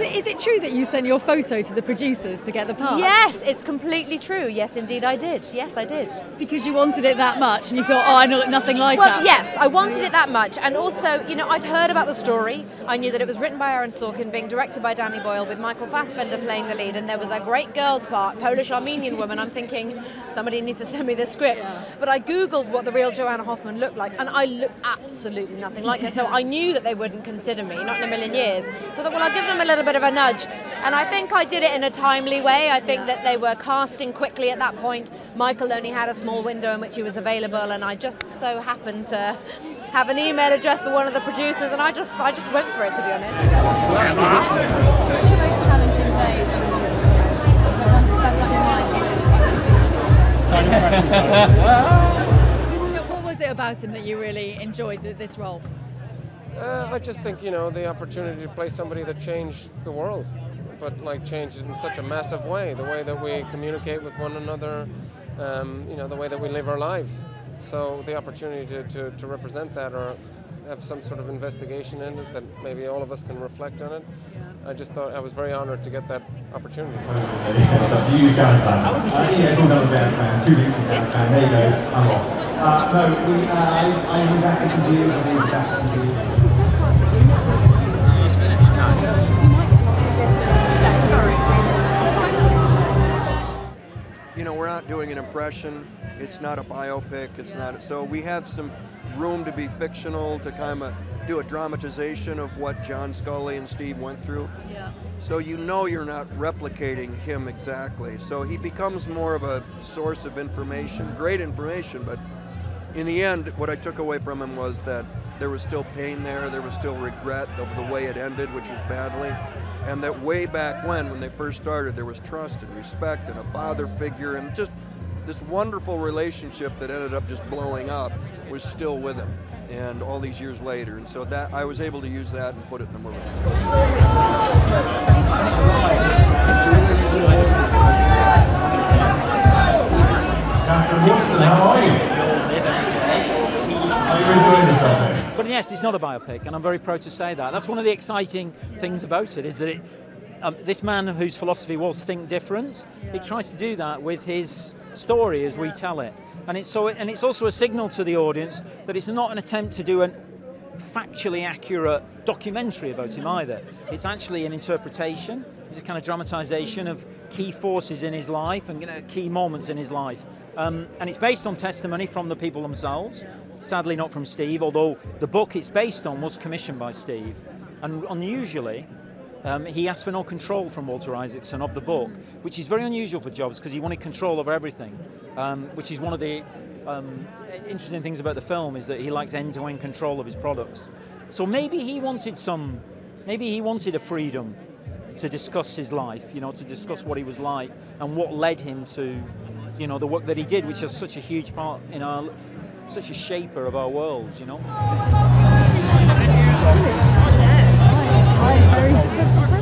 Is it true that you sent your photo to the producers to get the part? Yes, it's completely true. Yes, indeed I did. Yes, I did. Because you wanted it that much and you thought, oh, I know nothing like that. Well, yes, I wanted it that much. And also, you know, I'd heard about the story. I knew that it was written by Aaron Sorkin, being directed by Danny Boyle, with Michael Fassbender playing the lead. And there was a great girl's part, Polish-Armenian woman. I'm thinking, somebody needs to send me this script. Yeah. But I Googled what the real Joanna Hoffman looked like, and I looked absolutely nothing like her. So I knew that they wouldn't consider me, not in a million years. So I thought, well, I'll give them a little bit of a nudge. And I think I did it in a timely way. I think that they were casting quickly at that point. Michael only had a small window in which he was available, and I just so happened to have an email address for one of the producers, and I just went for it, to be honest. Which are the most challenging days? What was it about him that you really enjoyed this role? I just think, you know, the opportunity to play somebody that changed the world, but like changed it in such a massive way, the way that we communicate with one another, you know, the way that we live our lives. So the opportunity to represent that or have some sort of investigation in it that maybe all of us can reflect on it. I just thought I was very honoured to get that opportunity. You know, we're not doing an impression. It's not a biopic. It's not. So we have some room to be fictional, to kind of do a dramatization of what John Scully and Steve went through. Yeah. So you know you're not replicating him exactly. So he becomes more of a source of information, great information, but in the end, what I took away from him was that there was still pain there was still regret over the way it ended, which was badly. And that way back when they first started, there was trust and respect and a father figure, and just this wonderful relationship that ended up just blowing up was still with him, and all these years later. And so that I was able to use that and put it in the movie. How are you? Are you enjoying yourself? But yes, it's not a biopic, and I'm very proud to say that. That's one of the exciting things about it, is that this man whose philosophy was think different, he tries to do that with his story as we tell it. And it's also a signal to the audience that it's not an attempt to do a factually accurate documentary about him either. It's actually an interpretation. It's a kind of dramatization of key forces in his life and, you know, key moments in his life. And it's based on testimony from the people themselves, sadly not from Steve, although the book it's based on was commissioned by Steve. And unusually, he asked for no control from Walter Isaacson of the book, which is very unusual for Jobs because he wanted control over everything, which is one of the interesting things about the film, is that he likes end-to-end control of his products. So maybe he wanted a freedom to discuss his life, you know, to discuss what he was like and what led him to, you know, the work that he did, which is such a huge part in such a shaper of our world, you know. Very successful.